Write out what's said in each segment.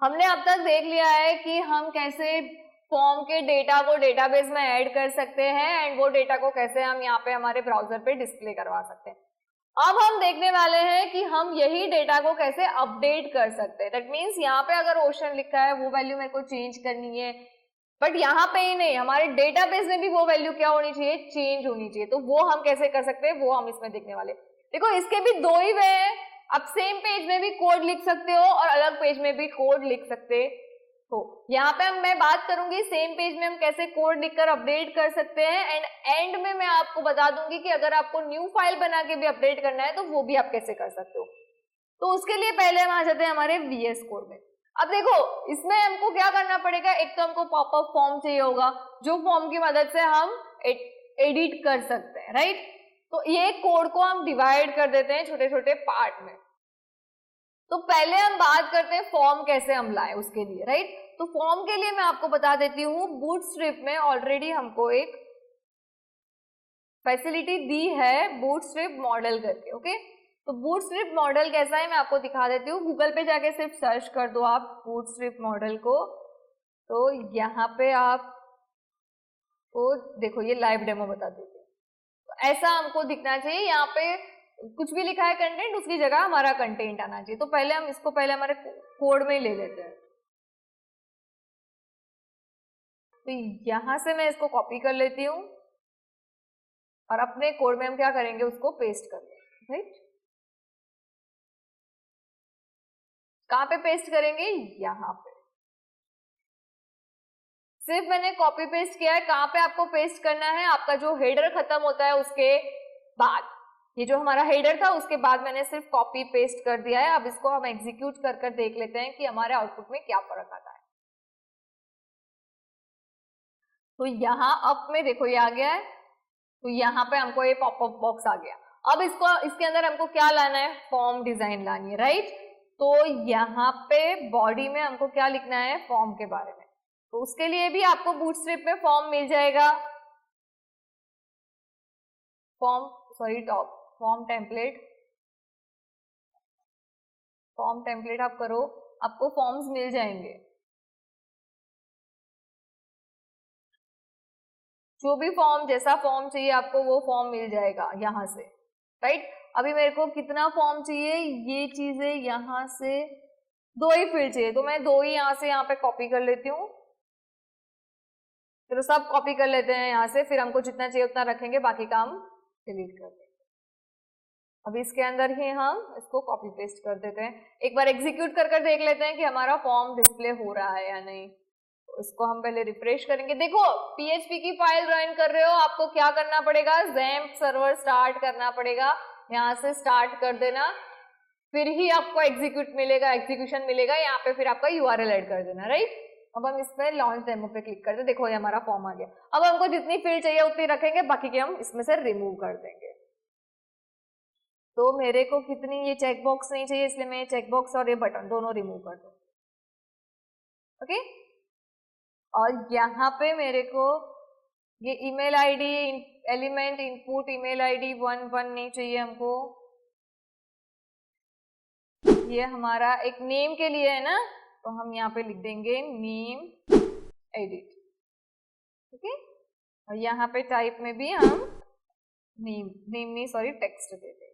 हमने अब तक देख लिया है कि हम कैसे फॉर्म के डेटा को डेटाबेस में ऐड कर सकते हैं एंड वो डेटा को कैसे हम यहाँ पे हमारे ब्राउजर पे डिस्प्ले करवा सकते हैं। अब हम देखने वाले हैं कि हम यही डेटा को कैसे अपडेट कर सकते हैं। दैट मीन्स यहाँ पे अगर ओशन लिखा है वो वैल्यू मेरे को चेंज करनी है, बट यहाँ पे ही नहीं, हमारे डेटाबेस में भी वो वैल्यू क्या होनी चाहिए, चेंज होनी चाहिए। तो वो हम कैसे कर सकते हैं वो हम इसमें देखने वाले। देखो इसके भी दो ही वे हैं, आप सेम पेज में भी कोड लिख सकते हो और अलग पेज में भी कोड लिख सकते हो। यहाँ पे मैं बात करूंगी सेम पेज में हम कैसे कोड लिखकर अपडेट कर सकते हैं एंड में मैं आपको बता दूंगी कि अगर आपको न्यू फाइल बना के भी अपडेट करना है तो वो भी आप कैसे कर सकते हो। तो उसके लिए पहले हम आ जाते हैं हमारे VS कोड में। अब देखो इसमें हमको क्या करना पड़ेगा, एक तो हमको पॉपअप फॉर्म चाहिए होगा जो फॉर्म की मदद से हम एडिट कर सकते हैं, राइट। तो ये कोड को हम डिवाइड कर देते हैं छोटे छोटे पार्ट में। तो पहले हम बात करते हैं फॉर्म कैसे हम लाए उसके लिए, राइट। तो फॉर्म के लिए मैं आपको बता देती हूँ, बूटस्ट्रैप में ऑलरेडी हमको एक फैसिलिटी दी है बूटस्ट्रैप मॉडल करके, ओके। तो बूटस्ट्रैप मॉडल कैसा है मैं आपको दिखा देती हूँ। गूगल पे जाके सिर्फ सर्च कर दो आप बूटस्ट्रैप मॉडल को, तो यहाँ पे आप देखो ये लाइव डेमो बता देती है। तो ऐसा हमको दिखना चाहिए, यहाँ पे कुछ भी लिखा है कंटेंट उसकी जगह हमारा कंटेंट आना चाहिए। तो पहले हम इसको पहले हमारे कोड में ही ले लेते हैं। तो यहां से मैं इसको कॉपी कर लेती हूँ और अपने कोड में हम क्या करेंगे उसको पेस्ट कर देंगे, राइट। कहां पे पेस्ट करेंगे, यहाँ पे। सिर्फ मैंने कॉपी पेस्ट किया है, कहां पे आपको पेस्ट करना है, आपका जो हेडर खत्म होता है उसके बाद। ये जो हमारा हेडर था उसके बाद मैंने सिर्फ कॉपी पेस्ट कर दिया है। अब इसको हम एग्जीक्यूट कर कर देख लेते हैं कि हमारे आउटपुट में क्या फर्क आता है। तो यहाँ अप में देखो ये आ गया है, तो यहाँ पे हमको ये पॉपअप बॉक्स आ गया। अब इसके अंदर हमको क्या लाना है, फॉर्म डिजाइन लानी है, राइट। तो यहाँ पे बॉडी में हमको क्या लिखना है, फॉर्म के बारे में। तो उसके लिए भी आपको बूटस्ट्रैप में फॉर्म मिल जाएगा, फॉर्म टेम्पलेट आप करो, आपको फॉर्म्स मिल जाएंगे। जो भी फॉर्म, जैसा फॉर्म चाहिए आपको वो फॉर्म मिल जाएगा यहाँ से, राइट। अभी मेरे को कितना फॉर्म चाहिए, ये चीजें यहाँ से 2 ही फील्ड चाहिए, तो मैं 2 ही यहाँ से यहाँ पे कॉपी कर लेती हूँ। फिर सब कॉपी कर लेते हैं यहाँ से, फिर हमको जितना चाहिए उतना रखेंगे, बाकी काम डिलीट कर देंगे। अभी इसके अंदर ही हम इसको कॉपी पेस्ट कर देते हैं। एक बार एग्जीक्यूट कर देख लेते हैं कि हमारा फॉर्म डिस्प्ले हो रहा है या नहीं। इसको हम पहले रिफ्रेश करेंगे। देखो PHP की फाइल रन कर रहे हो, आपको क्या करना पड़ेगा, XAMPP सर्वर स्टार्ट करना पड़ेगा, यहाँ से स्टार्ट कर देना, फिर ही आपको एग्जीक्यूशन मिलेगा, यहाँ पे फिर आपका URL ऐड कर देना, राइट। अब हम इसमें लॉन्च डेमो पे क्लिक करते हैं, देखो ये हमारा फॉर्म आ गया। अब हमको जितनी फील्ड चाहिए उतनी रखेंगे, बाकी के हम इसमें से रिमूव कर देंगे। तो मेरे को कितनी, ये चेक बॉक्स नहीं चाहिए इसलिए मैं चेक बॉक्स और ये बटन दोनों रिमूव कर दूँ, ओके। और यहाँ पे मेरे को ये email ID element input email ID 1 नहीं चाहिए हमको। ये हमारा एक नेम के लिए है ना, तो हम यहाँ पे लिख देंगे नेम एडिट, ओके। और यहाँ पे टाइप में भी हम टेक्स्ट दे देंगे।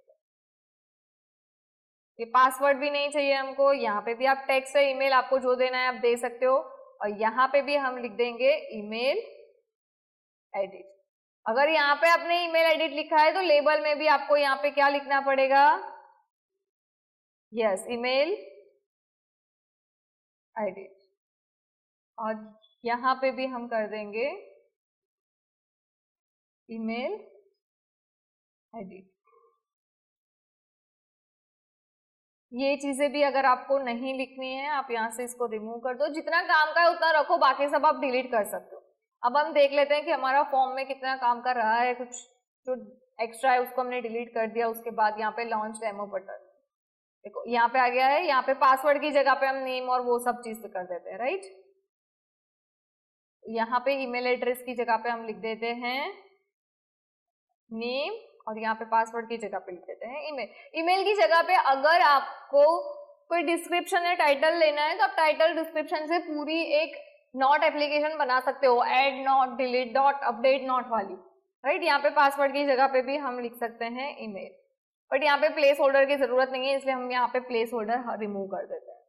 ये पासवर्ड भी नहीं चाहिए हमको, यहाँ पे भी आप टेक्स्ट है, ईमेल आपको जो देना है आप दे सकते हो। और यहाँ पे भी हम लिख देंगे ईमेल एडिट। अगर यहाँ पे आपने ईमेल एडिट लिखा है तो लेबल में भी आपको यहाँ पे क्या लिखना पड़ेगा, यस, ईमेल एडिट। और यहाँ पे भी हम कर देंगे ईमेल एडिट। ये चीजें भी अगर आपको नहीं लिखनी है आप यहाँ से इसको रिमूव कर दो, जितना काम का है उतना रखो, बाकी सब आप डिलीट कर सकते हो। अब हम देख लेते हैं कि हमारा फॉर्म में कितना काम कर रहा है, कुछ जो एक्स्ट्रा है उसको हमने डिलीट कर दिया। उसके बाद यहाँ पे लॉन्च डेमो बटन, देखो यहाँ पे आ गया है। यहाँ पे पासवर्ड की जगह पे हम नेम और वो सब चीज कर देते हैं, राइट। यहाँ पे ईमेल एड्रेस की जगह पे हम लिख देते हैं नेम, और यहाँ पे पासवर्ड की जगह पे लिख देते हैं ईमेल। ईमेल की जगह पे अगर आपको कोई डिस्क्रिप्शन या टाइटल लेना है तो आप टाइटल डिस्क्रिप्शन से पूरी एक नॉट एप्लीकेशन बना सकते हो, add not, delete not, update not वाली, राइट। यहाँ पे पासवर्ड की जगह पे भी हम लिख सकते हैं ईमेल, बट यहाँ पे प्लेस होल्डर की जरूरत नहीं है, इसलिए हम यहाँ पे प्लेस होल्डर रिमूव कर देते हैं।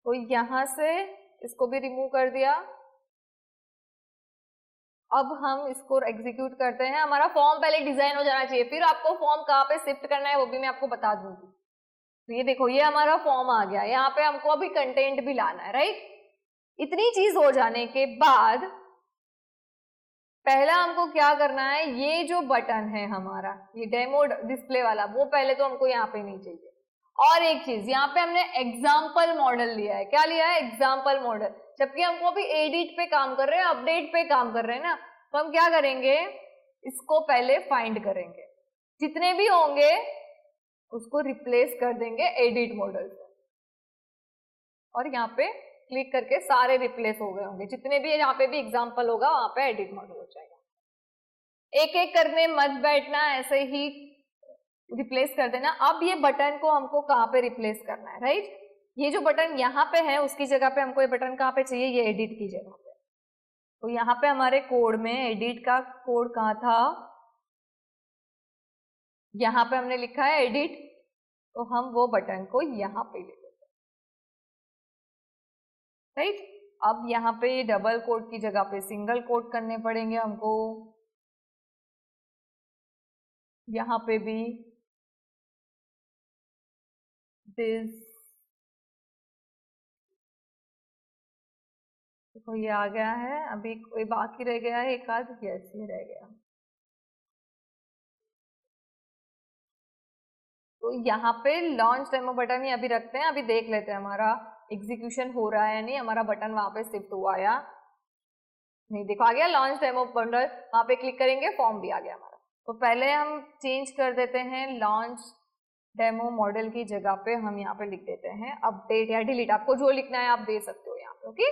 तो यहाँ से इसको भी रिमूव कर दिया। अब हम इसको एग्जीक्यूट करते हैं। हमारा फॉर्म पहले डिजाइन हो जाना चाहिए, फिर आपको फॉर्म कहाँ पे शिफ्ट करना है वो भी मैं आपको बता दूंगी। तो ये देखो, ये हमारा फॉर्म आ गया, यहाँ पे हमको अभी कंटेंट भी लाना है, राइट। इतनी चीज हो जाने के बाद पहला हमको क्या करना है, ये जो बटन है हमारा, ये डेमो डिस्प्ले वाला, वो पहले तो हमको यहाँ पे नहीं चाहिए। और एक चीज, यहाँ पे हमने एग्जाम्पल मॉडल लिया है। क्या लिया है? Example model. जबकि हमको अभी एडिट पे काम कर रहे हैं, अपडेट पे काम कर रहे हैं ना, तो हम क्या करेंगे, इसको पहले फाइंड करेंगे, जितने भी होंगे उसको रिप्लेस कर देंगे एडिट मॉडल से, और यहाँ पे क्लिक करके सारे रिप्लेस हो गए होंगे, जितने भी यहाँ पे भी एग्जाम्पल होगा वहां पे एडिट मॉडल हो जाएगा। एक एक करने मत बैठना, ऐसे ही रिप्लेस कर देना। अब ये बटन को हमको कहाँ पे रिप्लेस करना है, राइट। ये जो बटन यहाँ पे है उसकी जगह पे हमको ये बटन कहाँ पे चाहिए, ये एडिट की जगह पे। तो यहाँ पे हमारे कोड में एडिट का कोड कहाँ था, यहाँ पे हमने लिखा है एडिट, तो हम वो बटन को यहाँ पे ले लेते हैं, राइट। अब यहाँ पे डबल कोड की जगह पे सिंगल कोड करने पड़ेंगे हमको, यहाँ पे भी दिस, देखो ये आ गया है। अभी कोई बाकी रह गया है एक आध, यस ये रह गया। तो यहाँ पे लॉन्च डेमो बटन ही अभी रखते हैं, अभी देख लेते हैं हमारा एग्जीक्यूशन हो रहा है या नहीं, हमारा बटन वहां पे शिफ्ट हुआ या नहीं। देखो आ गया लॉन्च डेमो बटन, वहां पे क्लिक करेंगे, फॉर्म भी आ गया हमारा। तो पहले हम चेंज कर देते हैं, लॉन्च डेमो मॉडल की जगह पे हम यहाँ पे लिख देते हैं अपडेट या डिलीट, आपको जो लिखना है आप दे सकते हो यहाँ पे, ओके।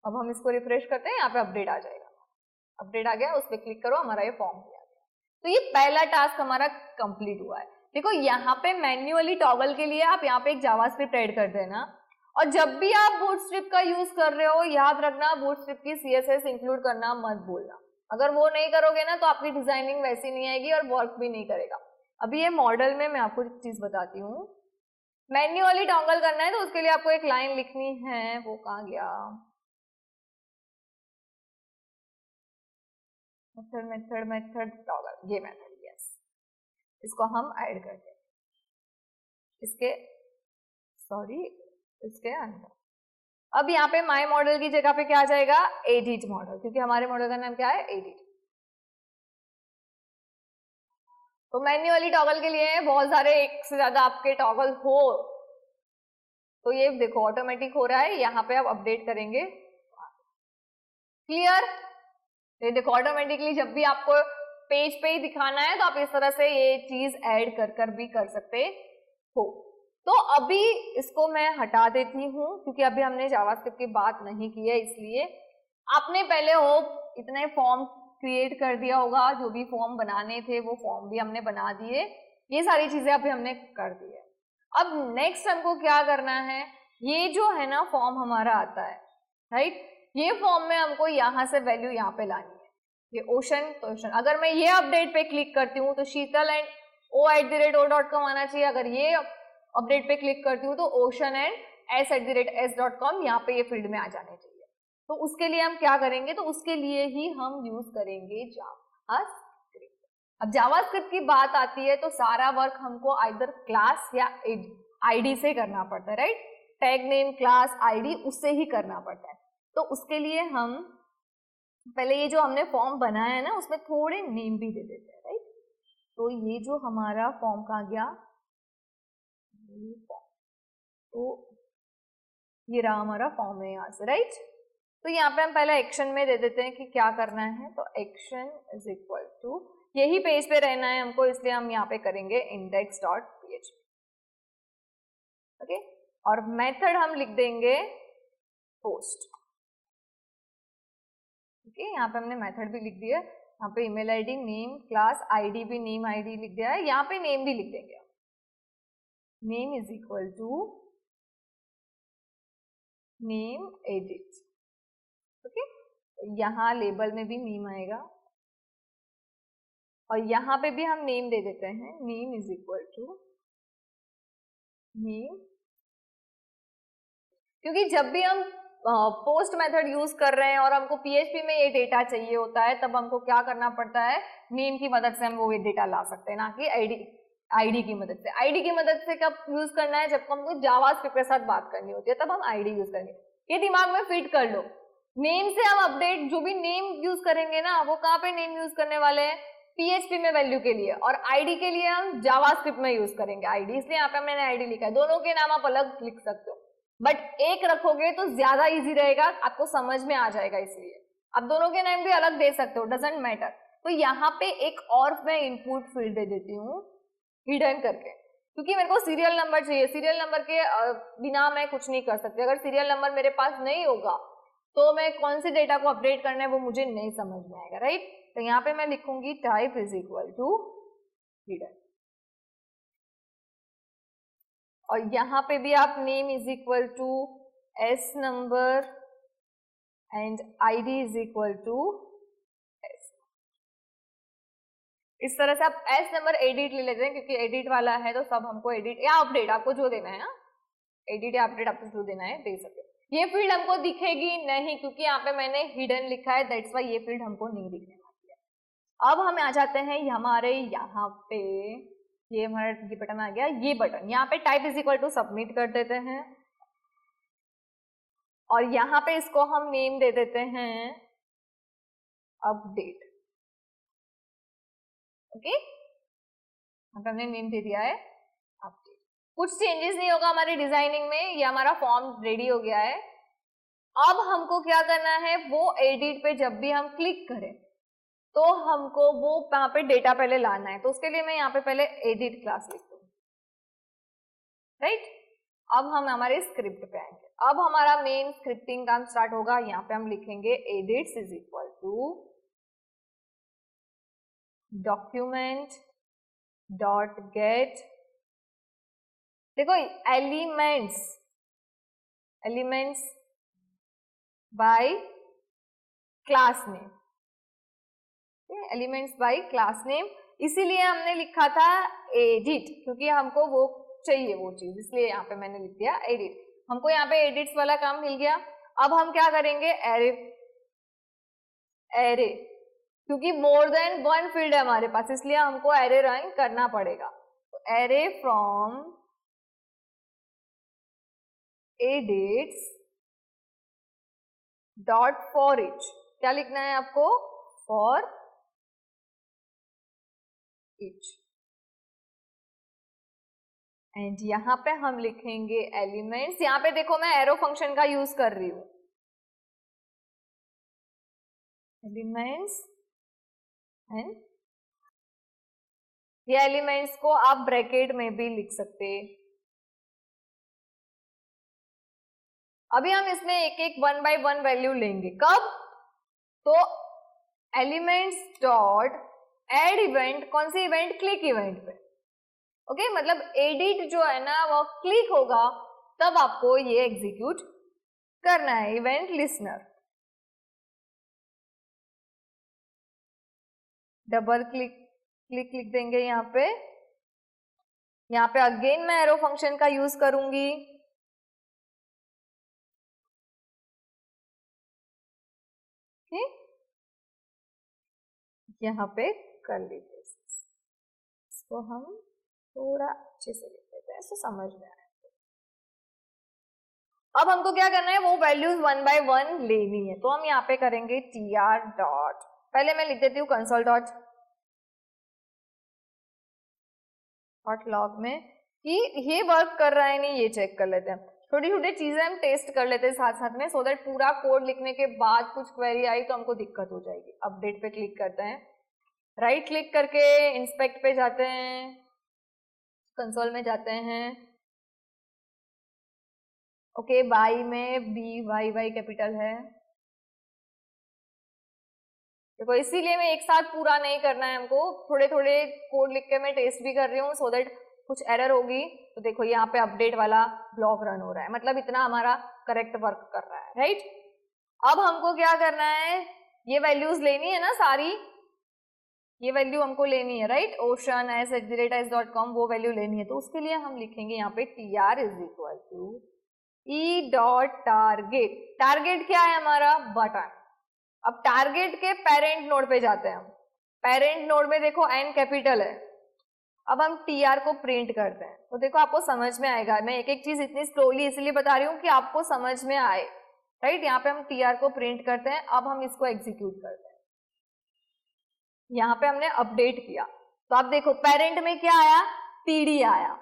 अब हम इसको रिफ्रेश करते हैं, यहाँ पे अपडेट आ जाएगा, अपडेट आ गया, उस पर क्लिक करो, हमारा ये फॉर्म भी आ गया। तो ये पहला टास्क हमारा कंप्लीट हुआ है। देखो यहाँ पे मैन्युअली टॉगल के लिए आप यहाँ पे एक जावास्क्रिप्ट ऐड कर देना, और जब भी आप बूटस्ट्रैप का यूज कर रहे हो याद रखना बूटस्ट्रैप की CSS इंक्लूड करना मत भूलना। अगर वो नहीं करोगे ना तो आपकी डिजाइनिंग वैसी नहीं आएगी और वर्क भी नहीं करेगा। अभी ये मॉडल में मैं आपको एक चीज बताती हूँ, मैन्युअली टॉगल करना है तो उसके लिए आपको एक लाइन लिखनी है, वो कहाँ गया, मेथड मेथड मेथड टॉगल, ये मेथड, यस, इसको हम ऐड करते हैं इसके, सॉरी इसके अंदर। अब यहाँ पे माई मॉडल की जगह पे क्या आ जाएगा, एडिट मॉडल, क्योंकि हमारे मॉडल का नाम क्या है, एडिट। तो मैन्युअली टॉगल के लिए बहुत सारे, एक से ज्यादा आपके टॉगल हो तो ये देखो ऑटोमेटिक हो रहा है, यहाँ पे आप अपडेट करेंगे, क्लियर। ये देखो ऑटोमेटिकली जब भी आपको पेज पे ही दिखाना है तो आप इस तरह से ये चीज ऐड कर भी कर सकते हो। तो अभी इसको मैं हटा देती हूँ क्योंकि अभी हमने जावास्क्रिप्ट की बात नहीं की है, इसलिए आपने पहले होप इतने फॉर्म क्रिएट कर दिया होगा, जो भी फॉर्म बनाने थे वो फॉर्म भी हमने बना दिए, ये सारी चीजें अभी हमने कर दी है। अब नेक्स्ट हमको क्या करना है, ये जो है ना फॉर्म हमारा आता है, राइट, ये फॉर्म में हमको यहाँ से वैल्यू यहाँ पे लानी है, ये ओशन, तो ओशन, अगर मैं ये अपडेट पे क्लिक करती हूँ तो sheetal@o@o.com आना चाहिए, अगर ये अपडेट पे क्लिक करती हूँ तो ocean and s@s.com यहाँ पे ये फील्ड में आ जाने चाहिए। तो उसके लिए हम क्या करेंगे, तो उसके लिए ही हम यूज करेंगे जावास्क्रिप्ट। अब जावास्क्रिप्ट की बात आती है तो सारा वर्क हमको आइदर क्लास या आईडी से करना पड़ता है, right, tag name, class, ID, उससे ही करना पड़ता है। तो उसके लिए हम पहले ये जो हमने फॉर्म बनाया है ना उसमें थोड़े नेम भी दे देते हैं, राइट। तो ये जो हमारा फॉर्म कहाँ गया, तो ये रहा हमारा फॉर्म है यहाँ से, राइट। तो यहाँ पे हम पहले एक्शन में दे देते हैं कि क्या करना है, तो एक्शन इज इक्वल टू, यही पेज पे रहना है हमको, इसलिए हम यहाँ पे करेंगे index.php, ओके, और मेथड हम लिख देंगे पोस्ट, ओके, यहाँ पे हमने मेथड भी लिख दिया। यहाँ पे email ID, name, class, ID भी नेम आईडी लिख दिया है, यहाँ पे नेम भी लिख देंगे। Name is equal to name edit. Okay, यहाँ लेबल में भी नेम आएगा और यहाँ पे भी हम नेम दे देते हैं, name is equal to name. क्योंकि जब भी हम पोस्ट मेथड यूज कर रहे हैं और हमको पीएचपी में ये डेटा चाहिए होता है, तब हमको क्या करना पड़ता है, नेम की मदद से हम वो डेटा ला सकते हैं, ना कि आईडी की मदद से। आईडी की मदद से कब यूज करना है, जब हमको जावास्क्रिप्ट के साथ बात करनी होती है, तब हम आईडी यूज करेंगे। ये दिमाग में फिट कर लो। नेम से हम अपडेट, जो भी नेम यूज करेंगे ना, वो कहाँ पे नेम यूज करने वाले हैं, पीएचपी में वैल्यू के लिए, और आईडी के लिए हम जावास्क्रिप्ट में यूज करेंगे आईडी, इसलिए यहाँ पे मैंने आईडी लिखा है। दोनों के नाम आप अलग लिख सकते हो, बट एक रखोगे तो ज्यादा इजी रहेगा, आपको समझ में आ जाएगा, इसलिए आप दोनों के नाम भी अलग दे सकते हो, डजेंट मैटर। तो यहाँ पे एक और मैं इनपुट फील्ड दे देती हूँ हिडन करके, क्योंकि मेरे को सीरियल नंबर चाहिए। सीरियल नंबर के बिना मैं कुछ नहीं कर सकती। अगर सीरियल नंबर मेरे पास नहीं होगा तो मैं कौन से डेटा को अपडेट करना है वो मुझे नहीं समझ में आएगा, राइट। तो यहाँ पे मैं लिखूंगी type is equal to hidden, और यहाँ पे भी आप name is equal to S number and ID is equal to S. इस तरह से आप एस नंबर एडिट ले लेते हैं, क्योंकि एडिट वाला है तो सब हमको एडिट या अपडेट, आपको जो देना है ना, एडिट या अपडेट आपको जो देना है दे सकते। ये फील्ड हमको दिखेगी नहीं, क्योंकि यहाँ पे मैंने हिडन लिखा है, दैट्स वाई ये फील्ड हमको नहीं दिखने वाली है। अब हम आ जाते हैं हमारे यहाँ पे, ये हमारा ये बटन आ गया, ये बटन यहाँ पे type is equal to submit कर देते हैं, और यहाँ पे इसको हम नेम दे देते हैं अपडेट। ओके, हमने नेम दे दिया है अपडेट। कुछ चेंजेस नहीं होगा हमारी डिजाइनिंग में, ये हमारा फॉर्म रेडी हो गया है। अब हमको क्या करना है, वो एडिट पे जब भी हम क्लिक करें तो हमको वो यहाँ पे डेटा पहले लाना है, तो उसके लिए मैं यहाँ पे पहले एडिट क्लास लिखती हूँ, राइट। अब हम हमारे स्क्रिप्ट पे आएंगे। अब हमारा मेन स्क्रिप्टिंग काम स्टार्ट होगा। यहाँ पे हम लिखेंगे edits is equal to document dot get, देखो elements by class name, elements by class name, इसीलिए हमने लिखा था एडिट, क्योंकि हमको वो चाहिए वो चीज, इसलिए यहाँ पे मैंने लिख दिया एडिट। हमको यहाँ पे एडिट्स वाला काम मिल गया। अब हम क्या करेंगे, एरे, क्योंकि मोर देन वन फील्ड है हमारे पास, इसलिए हमको एरे रन करना पड़ेगा। तो array from edits dot for each, क्या लिखना है आपको, फॉर ईच, एंड यहाँ पे हम लिखेंगे एलिमेंट्स। यहाँ पे देखो मैं एरो फंक्शन का यूज कर रही हूँ, एलिमेंट्स एंड ये एलिमेंट्स को आप ब्रैकेट में भी लिख सकते। अभी हम इसमें एक एक वन बाय वन वैल्यू लेंगे, कब, तो एलिमेंट्स डॉट एड इवेंट, कौन सी इवेंट, क्लिक इवेंट पे। ओके, मतलब एडिट जो है ना वो क्लिक होगा तब आपको ये एग्जीक्यूट करना है, इवेंट लिसनर। डबल क्लिक लिख देंगे यहाँ पे। यहाँ पे अगेन मैं एरो फंक्शन का यूज करूंगी, यहाँ पे कर लीजिए, इसको हम थोड़ा अच्छे से लिख देते हैं, इसको समझ में आए। अब हमको क्या करना है, वो वैल्यूज वन बाय वन लेनी है, तो हम यहाँ पे करेंगे tr डॉट, पहले मैं लिख देती हूँ कंसोल डॉट लॉग में कि ये वर्क कर रहा है नहीं, ये चेक कर लेते हैं। छोटी छोटी चीजें हम टेस्ट कर लेते हैं साथ साथ में, सो दैट पूरा कोड लिखने के बाद कुछ क्वेरी आई तो हमको दिक्कत हो जाएगी। अपडेट पे क्लिक करते हैं, राइट क्लिक करके इंस्पेक्ट पे जाते हैं, कंसोल में जाते हैं। ओके, बाई में BYY कैपिटल है, देखो इसीलिए मैं एक साथ पूरा नहीं करना है हमको, थोड़े थोड़े कोड लिख के मैं टेस्ट भी कर रही हूँ, सो दैट कुछ एरर होगी तो देखो यहाँ पे अपडेट वाला ब्लॉक रन हो रहा है, मतलब इतना हमारा करेक्ट वर्क कर रहा है, राइट। अब हमको क्या करना है, ये वैल्यूज लेनी है ना सारी, ये वैल्यू हमको लेनी है, राइट, ocean@s.com वो वैल्यू लेनी है, तो उसके लिए हम लिखेंगे यहाँ पे tr is equal to E dot target. Target क्या है हमारा, बटन। अब टारगेट के पेरेंट नोड पे जाते हैं हम, पेरेंट नोड में देखो n कैपिटल है, अब हम tr को प्रिंट करते हैं, तो देखो आपको समझ में आएगा, मैं एक एक चीज इतनी स्लोली इसलिए बता रही हूँ कि आपको समझ में आए, राइट। यहाँ पे हम tr को प्रिंट करते हैं, अब हम इसको एग्जीक्यूट करते हैं, यहाँ पे हमने अपडेट किया, तो आप देखो पेरेंट में क्या आया, td आया,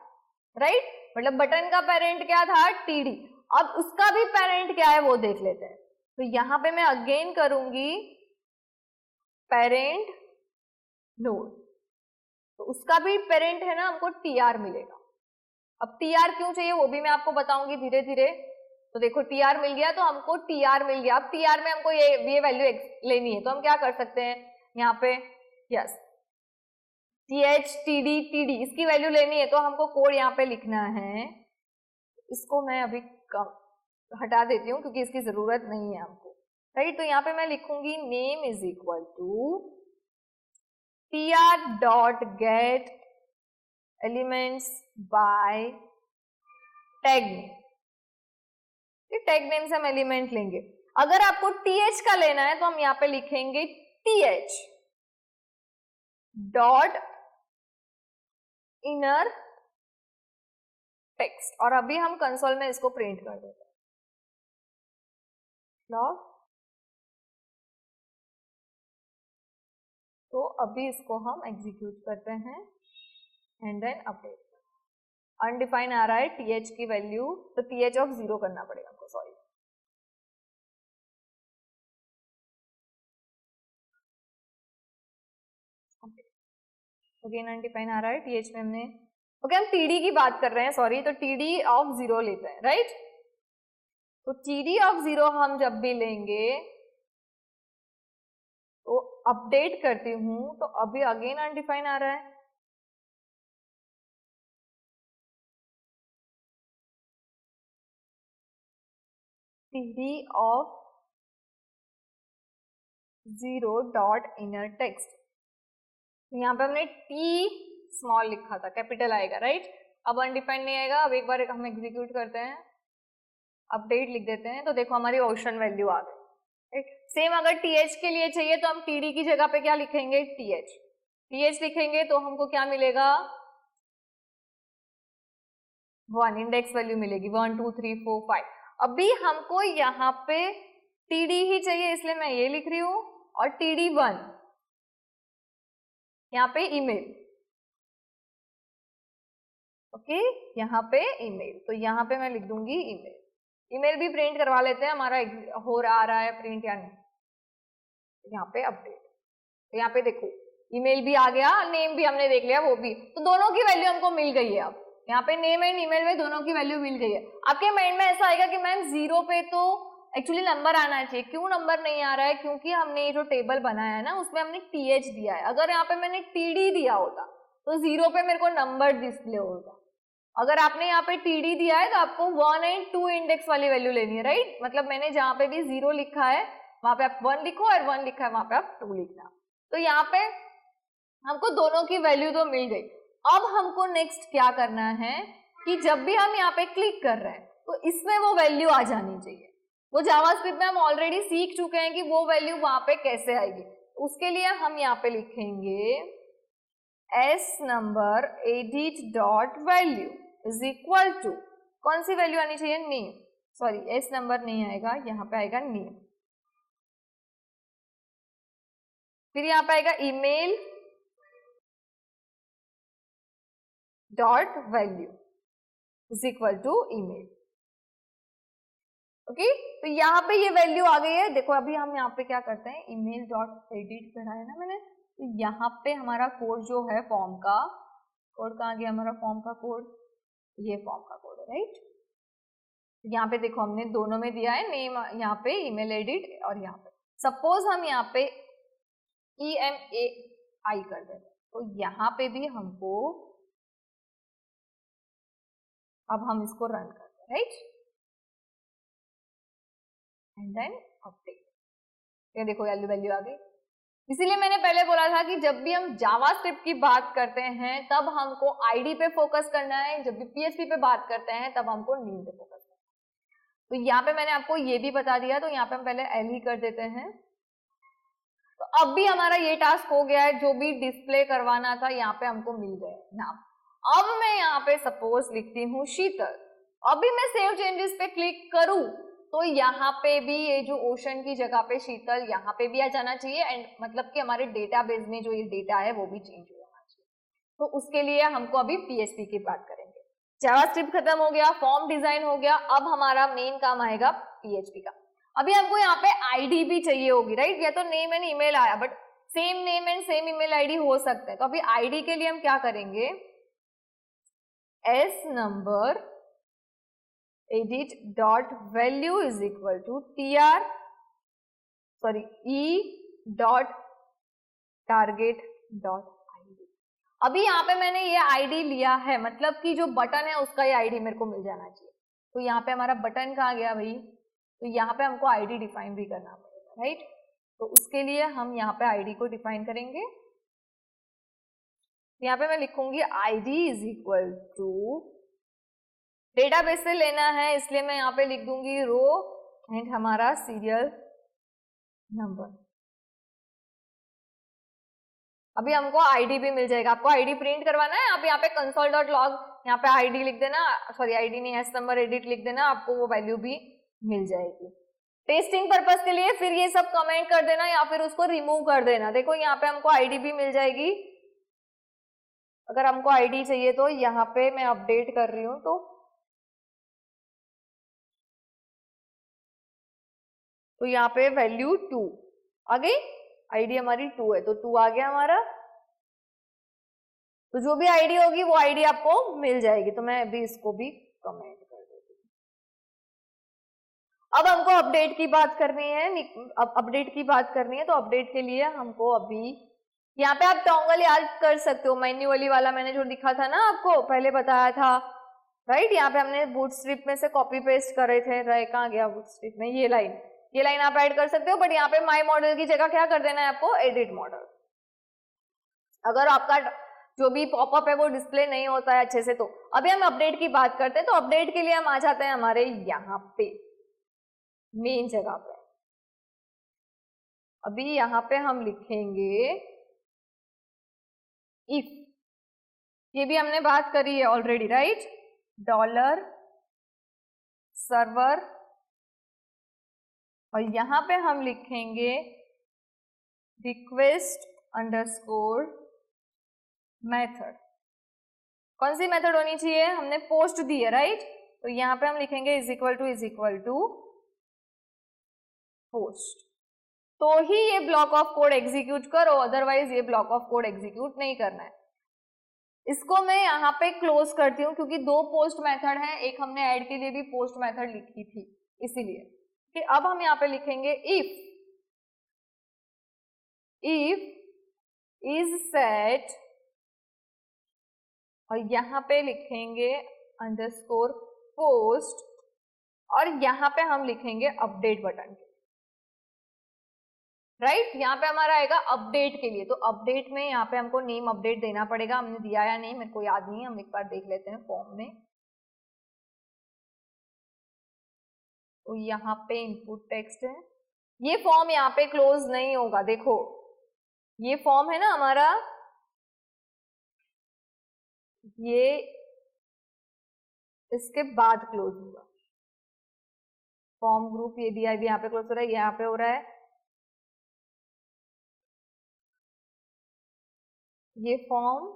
राइट, मतलब बटन का पेरेंट क्या था, td। अब उसका भी पेरेंट क्या है वो देख लेते हैं, तो यहाँ पे मैं अगेन करूंगी पेरेंट नोड, तो उसका भी पेरेंट है ना, हमको tr मिलेगा। अब tr क्यों चाहिए वो भी मैं आपको बताऊंगी धीरे धीरे, तो देखो tr मिल गया, तो हमको tr मिल गया, अब tr में हमको ये वैल्यू लेनी है, तो हम क्या कर सकते हैं यहाँ पे, यस th td td इसकी वैल्यू लेनी है, तो हमको कोड यहाँ पे लिखना है, इसको मैं अभी हटा देती हूँ क्योंकि इसकी जरूरत नहीं है हमको, राइट। तो यहाँ पे मैं लिखूंगी name is equal to tr dot get elements by tag name, tag name से हम एलिमेंट लेंगे। अगर आपको th का लेना है तो हम यहाँ पे लिखेंगे th डॉट इनर टेक्स्ट, और अभी हम कंसोल में इसको प्रिंट कर देते हैं, लॉग। तो अभी इसको हम एग्जीक्यूट करते हैं एंड देन अपडेट, अनडिफाइन आ रहा है th की वैल्यू, तो th ऑफ 0 करना पड़ेगा हमको, सॉरी। अगेन अनडिफाइन आ रहा है th में हमने, ओके हम td की बात कर रहे हैं, सॉरी, तो td ऑफ 0 लेते हैं, राइट। तो td ऑफ 0 हम जब भी लेंगे तो अपडेट करती हूं, तो अभी अगेन अनडिफाइन आ रहा है, td of 0 dot inner text, यहाँ पे हमने t स्मॉल लिखा था, कैपिटल आएगा, राइट। अब अनडिफाइंड नहीं आएगा, अब एक बार हम एग्जीक्यूट करते हैं, अपडेट लिख देते हैं, तो देखो हमारी ओशन वैल्यू आ गई, राइट। सेम अगर th के लिए चाहिए तो हम td की जगह पे क्या लिखेंगे, th लिखेंगे तो हमको क्या मिलेगा, 1 इंडेक्स वैल्यू मिलेगी, 1 2 3 4 5। अभी हमको यहाँ पे td ही चाहिए, इसलिए मैं ये लिख रही हूं, और td1 यहाँ पे ईमेल, ओके, यहाँ पे ईमेल, तो यहाँ पे मैं लिख दूंगी ईमेल। ईमेल भी प्रिंट करवा लेते हैं, हमारा हो रहा है प्रिंट या नहीं, यहाँ पे अपडेट, तो यहाँ पे देखो ईमेल भी आ गया, नेम भी हमने देख लिया वो भी, तो दोनों की वैल्यू हमको मिल गई है। अब यहाँ पे नेम एंड ईमेल में दोनों की वैल्यू मिल गई है। आपके माइंड में ऐसा आएगा कि मैम 0 पे तो एक्चुअली नंबर आना चाहिए, क्यों नंबर नहीं आ रहा है, क्योंकि हमने ये जो टेबल बनाया है ना उसमें हमने th दिया है, अगर यहाँ पे मैंने td दिया होता तो 0 पे मेरे को नंबर डिस्प्ले होगा। अगर आपने यहाँ पे td दिया है तो आपको 1 एंड 2 इंडेक्स वाली वैल्यू लेनी है, राइट। मतलब मैंने जहाँ पे भी 0 लिखा है वहां पे आप 1 लिखो, और 1 लिखा है वहां पे आप 2 लिखना। तो यहाँ पे हमको दोनों की वैल्यू तो मिल गई। अब हमको नेक्स्ट क्या करना है कि जब भी हम यहाँ पे क्लिक कर रहे हैं तो इसमें वो वैल्यू आ जानी चाहिए। वो जावास्क्रिप्ट में हम ऑलरेडी सीख चुके हैं कि वो वैल्यू वहां पे कैसे आएगी। उसके लिए हम यहाँ पे लिखेंगे s number edit dot value is equal to, कौन सी वैल्यू आनी चाहिए, नेम, सॉरी s नंबर नहीं आएगा, यहाँ पे आएगा नेम, फिर यहाँ पे आएगा email dot value is equal to email, okay. तो यहाँ पे ये वैल्यू आ गई है। देखो अभी हम यहाँ पे क्या करते हैं, ईमेल डॉट एडिट पढ़ा है ना मैंने, तो यहाँ पे हमारा कोड जो है फॉर्म का कोड, कहाँ गया हमारा फॉर्म का कोड, ये फॉर्म का कोड है, राइट। यहाँ पे देखो हमने दोनों में दिया है नेम, यहाँ पे ईमेल एडिट, और यहाँ पे सपोज हम यहाँ पे EMAI कर देते हैं। तो यहाँ पे भी हमको, अब हम इसको रन करते हैं, राइट, एंड देन अपडेट। ये देखो वैल्यू आ गई। इसीलिए मैंने पहले बोला था कि जब भी हम जावास्क्रिप्ट की बात करते हैं तब हमको आईडी पे फोकस करना है, जब भी पीएचपी पे बात करते हैं तब हमको नेम पे फोकस करना है। तो यहाँ पे मैंने आपको ये भी बता दिया, तो यहाँ पे हम पहले एल ही कर देते हैं। तो अब भी हमारा ये टास्क हो गया है, जो भी डिस्प्ले करवाना था यहाँ पे हमको मिल गया नाम। अब मैं यहाँ पे सपोज लिखती हूँ शीतल, अभी मैं सेव चेंजेस पे क्लिक करूं तो यहाँ पे भी ये जो ओशन की जगह पे शीतल यहाँ पे भी आ जाना चाहिए, एंड मतलब कि हमारे डेटाबेस में जो ये डेटा है वो भी चेंज हो जाना चाहिए। तो उसके लिए हमको अभी पीएचपी की बात करेंगे। जावास्क्रिप्ट खत्म हो गया, फॉर्म डिजाइन हो गया, अब हमारा मेन काम आएगा पीएचपी का। अभी हमको यहाँ पे आईडी भी चाहिए होगी, राइट, या तो नेम एंड ईमेल आया, but same name and same email ID हो सकते हैं। तो अभी आईडी के लिए हम क्या करेंगे, S number edit dot value is equal to e dot target dot id। अभी यहाँ पे मैंने ये आईडी लिया है, मतलब कि जो बटन है उसका ये आईडी मेरे को मिल जाना चाहिए। तो यहाँ पे हमारा बटन कहाँ गया भाई, तो यहाँ पे हमको आईडी डिफाइन भी करना पड़ेगा, राइट। तो उसके लिए हम यहाँ पे आईडी को डिफाइन करेंगे। यहाँ पे मैं लिखूंगी ID is equal to, database से लेना है इसलिए मैं यहाँ पे लिख दूंगी रो एंड हमारा सीरियल नंबर। अभी हमको आईडी भी मिल जाएगा। आपको आईडी प्रिंट करवाना है, आप यहाँ पे console.log यहाँ पे आईडी लिख देना, सॉरी आईडी नहीं, एस नंबर एडिट लिख देना, आपको वो वैल्यू भी मिल जाएगी। टेस्टिंग पर्पस के लिए फिर ये सब कमेंट कर देना या फिर उसको रिमूव कर देना। देखो यहाँ पे हमको आईडी भी मिल जाएगी। अगर हमको आईडी चाहिए तो यहाँ पे मैं अपडेट कर रही हूँ, तो यहाँ पे वैल्यू 2 आ गई, आईडी हमारी 2 है तो 2 आ गया हमारा। तो जो भी आईडी होगी वो आईडी आपको मिल जाएगी। तो मैं अभी इसको भी कमेंट कर देती हूँ। अब हमको अपडेट की बात करनी है, अब अपडेट की बात करनी है, तो अपडेट के लिए हमको अभी यहाँ पे आप टॉन्गल याद कर सकते हो, मैन्युअली वाला मैंने जो लिखा था ना आपको पहले बताया था, राइट। यहाँ पे हमने बूटस्ट्रैप में से कॉपी पेस्ट करे थे, कहाँ गया बूटस्ट्रैप में, ये लाइन आप ऐड कर सकते हो, बट यहाँ पे माई मॉडल की जगह क्या कर देना है आपको, एडिट मॉडल। अगर आपका जो भी पॉपअप है वो डिस्प्ले नहीं होता है अच्छे से, तो अभी हम अपडेट की बात करते हैं। तो अपडेट के लिए हम आ जाते हैं हमारे यहाँ पे मेन जगह पे। अभी यहाँ पे हम लिखेंगे इफ, ये भी हमने बात करी है ऑलरेडी, राइट, डॉलर सर्वर, और यहाँ पे हम लिखेंगे रिक्वेस्ट अंडरस्कोर मेथड। कौन सी मेथड होनी चाहिए, हमने पोस्ट दी है, राइट। तो यहाँ पे हम लिखेंगे इज इक्वल टू पोस्ट, तो ही ये ब्लॉक ऑफ कोड एग्जीक्यूट करो, अदरवाइज ये ब्लॉक ऑफ कोड एग्जीक्यूट नहीं करना है। इसको मैं यहाँ पे क्लोज करती हूँ क्योंकि 2 पोस्ट मेथड हैं, एक हमने ऐड के लिए भी पोस्ट मेथड लिखी थी इसीलिए। कि अब हम यहाँ पे लिखेंगे इफ इज सेट, और यहाँ पे लिखेंगे अंडरस्कोर पोस्ट, और यहाँ पे हम लिखेंगे अपडेट बटन के, राइट। यहाँ पे हमारा आएगा अपडेट के लिए। तो अपडेट में यहाँ पे हमको नेम अपडेट देना पड़ेगा, हमने दिया या नहीं मेरे को याद नहीं है, हम एक बार देख लेते हैं फॉर्म में। तो यहाँ पे इनपुट टेक्स्ट है, ये फॉर्म यहाँ पे क्लोज नहीं होगा, देखो ये फॉर्म है ना हमारा, ये इसके बाद क्लोज होगा। फॉर्म ग्रुप ये दिया है, यहाँ पे क्लोज हो रहा है, यहाँ पे हो रहा है, ये फॉर्म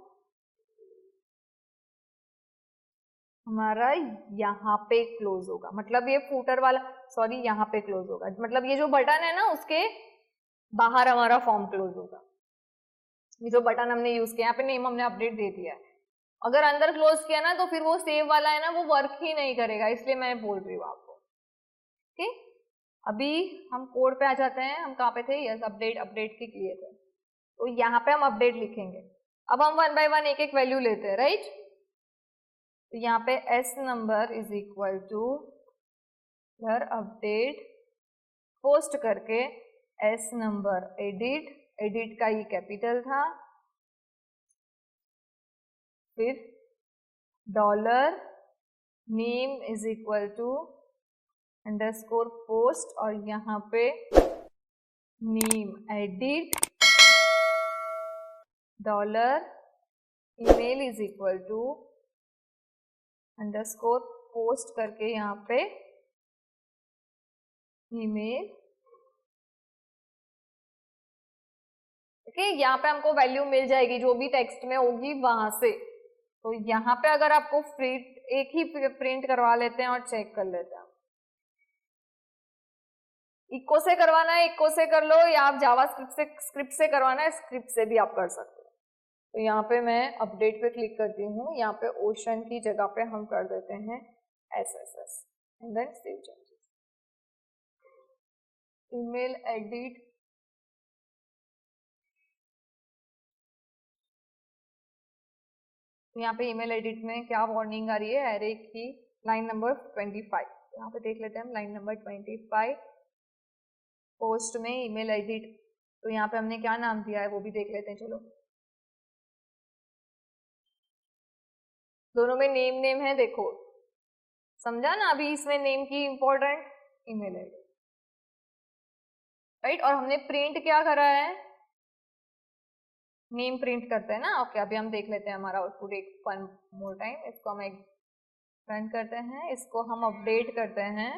हमारा यहाँ पे क्लोज होगा, मतलब ये फूटर वाला, सॉरी यहाँ पे क्लोज होगा, मतलब ये जो बटन है ना उसके बाहर हमारा फॉर्म क्लोज होगा। ये जो बटन हमने यूज किया, यहाँ पे नेम हमने अपडेट दे दिया है, अगर अंदर क्लोज किया ना तो फिर वो सेव वाला है ना वो वर्क ही नहीं करेगा, इसलिए मैं बोल रही हूँ आपको। ठीक, अभी हम कोड पे आ जाते हैं, हम कहाँ पे थे, यस अपडेट के लिए थे। तो यहाँ पे हम अपडेट लिखेंगे। अब हम 1 बाय 1 एक एक वैल्यू लेते हैं, राइट। तो यहाँ पे S number is equal to update post करके एस नंबर एडिट का ये कैपिटल था, फिर dollar name is equal to underscore post और यहाँ पे name edit dollar email is equal to underscore post करके यहाँ पे ईमेल। ओके, यहाँ पे हमको वैल्यू मिल जाएगी जो भी टेक्स्ट में होगी वहां से। तो यहाँ पे अगर आपको एक ही प्रिंट करवा लेते हैं और चेक कर लेते हैं, इको से करवाना है इको से कर लो, या आप जावा स्क्रिप्ट से करवाना है स्क्रिप्ट से भी आप कर सकते हो। तो यहाँ पे मैं अपडेट पे क्लिक करती हूँ, यहाँ पे ओशन की जगह पे हम कर देते हैं SSS and then save changes. Email edit यहाँ पे ईमेल एडिट में क्या वार्निंग आ रही है, एरे की लाइन नंबर 25। यहाँ पे देख लेते हैं हम लाइन नंबर 25 पोस्ट में ईमेल एडिट। तो यहाँ पे हमने क्या नाम दिया है वो भी देख लेते हैं। चलो, दोनों में नेम है, देखो समझा ना अभी इसमें नेम की इंपॉर्टेंट, ईमेल एडिट, राइट। और हमने प्रिंट क्या करा है, नेम प्रिंट करते हैं ना। ओके, अभी हम देख लेते हैं हमारा आउटपुट एक 1 मोर टाइम। इसको हम एक रन करते हैं, इसको हम अपडेट करते हैं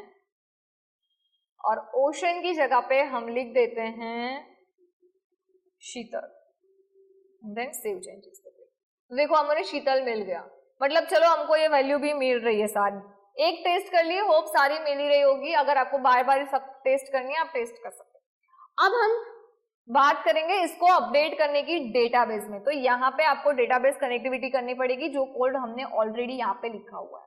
और ओशन की जगह पे हम लिख देते हैं शीतल, देन सेव चेंजेस। तो देखो हमारे शीतल मिल गया, मतलब चलो हमको ये वैल्यू भी मिल रही है सारी। एक टेस्ट कर लिए, होप सारी मिल ही रही होगी। अगर आपको बार बार सब टेस्ट करनी है आप टेस्ट कर सकते हैं। अब हम बात करेंगे इसको अपडेट करने की डेटाबेस में। तो यहाँ पे आपको डेटाबेस कनेक्टिविटी करनी पड़ेगी, जो कोड हमने ऑलरेडी यहाँ पे लिखा हुआ है।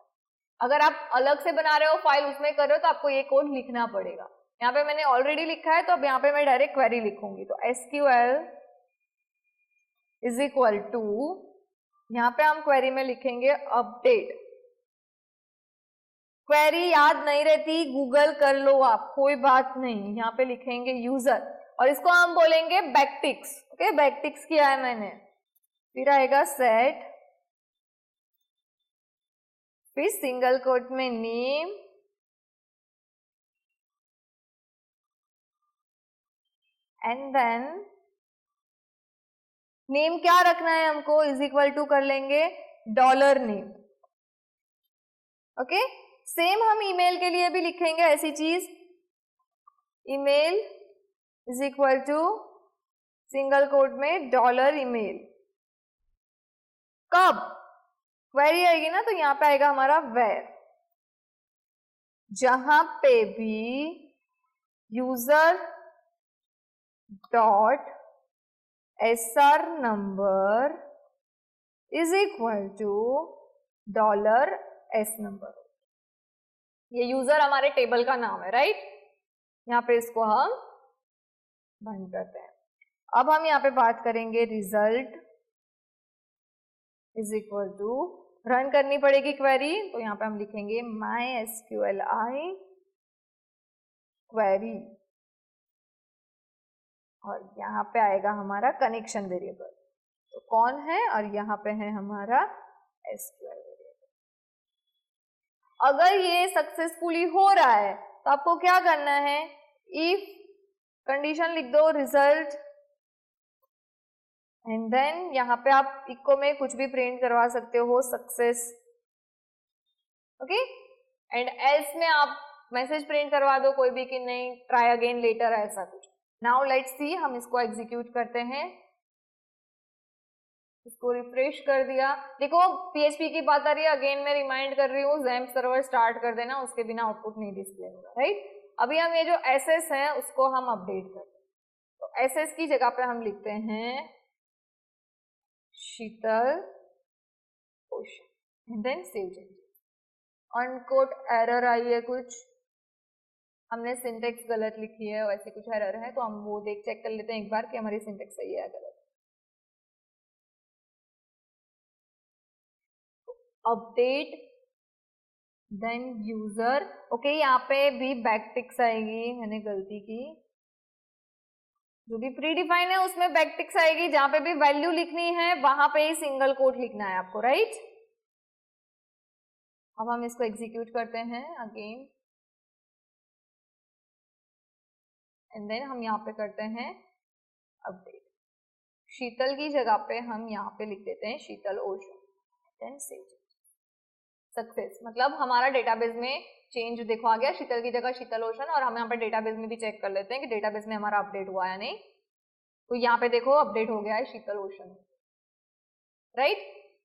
अगर आप अलग से बना रहे हो फाइल उसमें कर रहे हो तो आपको ये कोड लिखना पड़ेगा। यहाँ पे मैंने ऑलरेडी लिखा है तो अब यहाँ पे मैं डायरेक्ट क्वेरी लिखूंगी। तो SQL इज इक्वल टू, यहाँ पे हम क्वेरी में लिखेंगे अपडेट। क्वेरी याद नहीं रहती, गूगल कर लो आप, कोई बात नहीं। यहाँ पे लिखेंगे यूजर और इसको हम बोलेंगे बैकटिक्स। ओके, बैकटिक्स किया है मैंने। फिर आएगा सेट, फिर सिंगल कोट में नेम एंड देन नेम क्या रखना है हमको, इज इक्वल टू कर लेंगे डॉलर नेम। ओके, सेम हम ईमेल के लिए भी लिखेंगे ऐसी चीज, email is equal to single quote में डॉलर ईमेल। कब क्वेरी आएगी ना तो यहां पे आएगा हमारा वेर, जहां पे भी user dot SR number is equal to dollar S number. ये यूजर हमारे टेबल का नाम है, राइट। यहाँ पे इसको हम बंद करते हैं। अब हम यहाँ पे बात करेंगे result is equal to, run करनी पड़ेगी क्वेरी, तो यहाँ पे हम लिखेंगे MySQLi क्वेरी और यहाँ पे आएगा हमारा कनेक्शन वेरिएबल। तो कौन है, और यहाँ पे है हमारा SQL वेरिएबल। अगर ये सक्सेसफुली हो रहा है तो आपको क्या करना है, इफ कंडीशन लिख दो रिजल्ट एंड देन यहाँ पे आप इको में कुछ भी प्रिंट करवा सकते हो, सक्सेस। ओके, एंड एल्स में आप मैसेज प्रिंट करवा दो कोई भी कि नहीं ट्राई अगेन लेटर, ऐसा कुछ। नाउ लेट्स सी, हम इसको एग्जीक्यूट करते हैं। इसको रिफ्रेश कर दिया, देखो PHP की बात आ रही है। अगेन मैं रिमाइंड कर रही हूँ, XAMPP सर्वर स्टार्ट कर देना, उसके बिना आउटपुट नहीं डिस्प्ले होगा, राइट। अभी हम ये जो SS है उसको हम अपडेट करते हैं। तो SS की जगह पे हम लिखते हैं Sheetal ocean and then save changes. Unquote error आई है, कुछ हमने सिंटेक्स गलत लिखी है, वैसे कुछ एरर है, तो हम वो चेक कर लेते हैं एक बार कि हमारी सिंटेक्स सही है या गलत। Update then user. ओके, यहाँ पे भी बैकटिक्स आएगी, मैंने गलती की, जो भी प्री डिफाइन है उसमें बैकटिक्स आएगी, जहां पे भी वैल्यू लिखनी है वहां पे ही सिंगल कोट लिखना है आपको, राइट। अब हम इसको एग्जीक्यूट करते हैं अगेन, एंड देन हम यहाँ पे करते हैं अपडेट। शीतल की जगह पे हम यहाँ पे लिख देते हैं Sheetal ocean, then save. Success, मतलब हमारा डेटाबेस में चेंज देखो आ गया, शीतल की जगह शीतल ओशन। और हम यहाँ पे डेटाबेस में भी चेक कर लेते हैं कि डेटाबेस में हमारा अपडेट हुआ या नहीं। तो यहाँ पे देखो अपडेट हो गया है शीतल ओशन, राइट।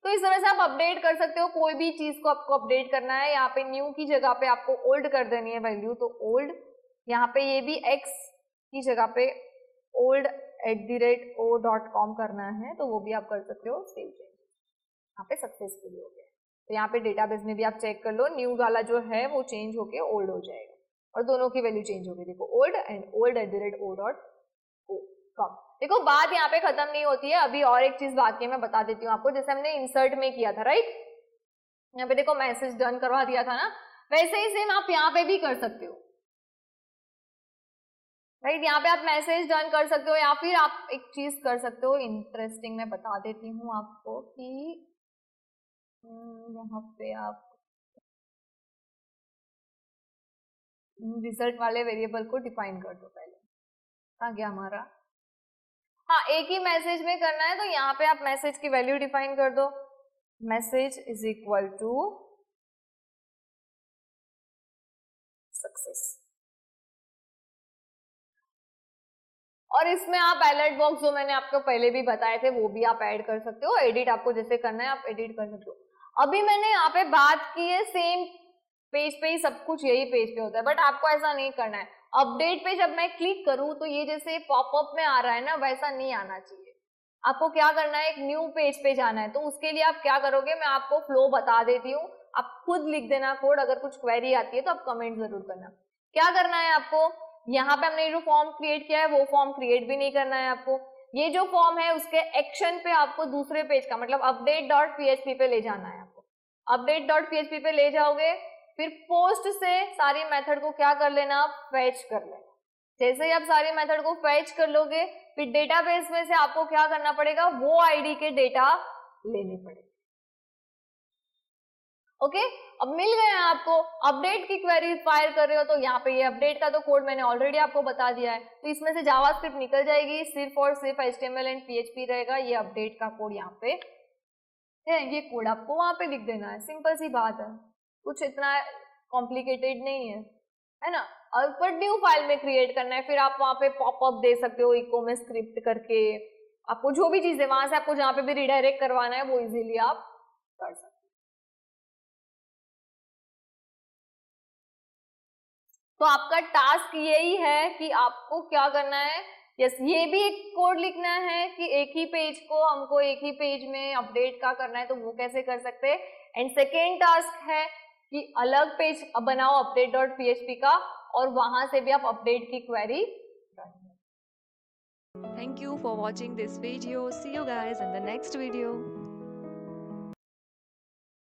तो इस तरह से आप अपडेट कर सकते हो, कोई भी चीज को आपको अपडेट करना है, यहाँ पे न्यू की जगह पे आपको ओल्ड कर देनी है वैल्यू, तो ओल्ड। यहाँ पे ये भी एक्स की जगह पे old@o.com करना है, तो वो भी आप कर सकते हो, सेव चेंज। यहाँ पे सक्सेसफुली हो गया। तो यहाँ पे डेटाबेस में भी आप चेक कर लो, न्यू वाला जो है वो चेंज होके ओल्ड हो जाएगा, और दोनों की वैल्यू चेंज होगी, देखो ओल्ड एंड old@o.com। देखो बात यहाँ पे खत्म नहीं होती है, अभी और एक चीज बाकी है, मैं बता देती हूँ आपको। जैसे हमने इंसर्ट में किया था, राइट, यहाँ पे देखो मैसेज डन करवा दिया था ना, वैसे ही सेम आप यहाँ पे भी कर सकते हो, राइट। यहाँ पे आप मैसेज डन कर सकते हो, या फिर आप एक चीज कर सकते हो इंटरेस्टिंग, मैं बता देती हूँ आपको कि यहाँ पे आप रिजल्ट वाले वेरिएबल को डिफाइन कर दो पहले। आ गया हमारा, हाँ एक ही मैसेज में करना है, तो यहाँ पे आप मैसेज की वैल्यू डिफाइन कर दो, message is equal to success. और इसमें आप अलर्ट बॉक्स जो मैंने आपको पहले भी बताए थे वो भी आप ऐड कर सकते हो, एडिट आपको जैसे करना है आप एडिट कर सकते हो। अभी मैंने यहाँ पे बात की है सेम पेज पे ही सब कुछ यही पेज पे होता है, बट आपको ऐसा नहीं करना है। अपडेट पे जब मैं क्लिक करूं तो ये जैसे पॉपअप में आ रहा है ना, वैसा नहीं आना चाहिए। आपको क्या करना है, एक न्यू पेज पे जाना है। तो उसके लिए आप क्या करोगे, मैं आपको फ्लो बता देती हूँ, आप खुद लिख देना कोड। अगर कुछ क्वेरी आती है तो आप कमेंट जरूर करना। क्या करना है आपको, यहाँ पे हमने जो फॉर्म क्रिएट किया है वो फॉर्म क्रिएट भी नहीं करना है आपको। ये जो फॉर्म है उसके एक्शन पे आपको दूसरे पेज का मतलब update.php पे ले जाना है आपको। update.php पे ले जाओगे, फिर पोस्ट से सारी मेथड को क्या कर लेना, फेच कर लेना। जैसे ही आप सारी मेथड को फेच कर लोगे, फिर डेटाबेस में से आपको क्या करना पड़ेगा, वो आईडी के डेटा लेने पड़ेंगे। ओके, अब मिल गए हैं आपको। अपडेट की क्वेरी फायर कर रहे हो तो यहाँ पे ये अपडेट का तो कोड मैंने ऑलरेडी आपको बता दिया है, तो इसमें से जावास्क्रिप्ट निकल जाएगी, सिर्फ और सिर्फ HTML एंड PHP रहेगा। ये अपडेट का कोड यहाँ पे है, ये कोड आपको वहां पे लिख देना है, सिंपल सी बात है, कुछ इतना कॉम्प्लिकेटेड नहीं है ना। और पर न्यू फाइल में क्रिएट करना है, फिर आप वहां पे पॉपअप दे सकते हो इको में स्क्रिप्ट करके, आपको जो भी चीज है वहां से आपको जहां पे भी रिडायरेक्ट करवाना है वो इजीली आप कर सकते हो। तो आपका टास्क यही है कि आपको क्या करना है, यस ये भी एक कोड लिखना है कि एक ही पेज को हमको एक ही पेज में अपडेट का करना है, तो वो कैसे कर सकते हैं। एंड सेकेंड टास्क है कि अलग पेज बनाओ update.php का, और वहां से भी आप अपडेट की query run. Thank you for watching this video. See you guys in the next video.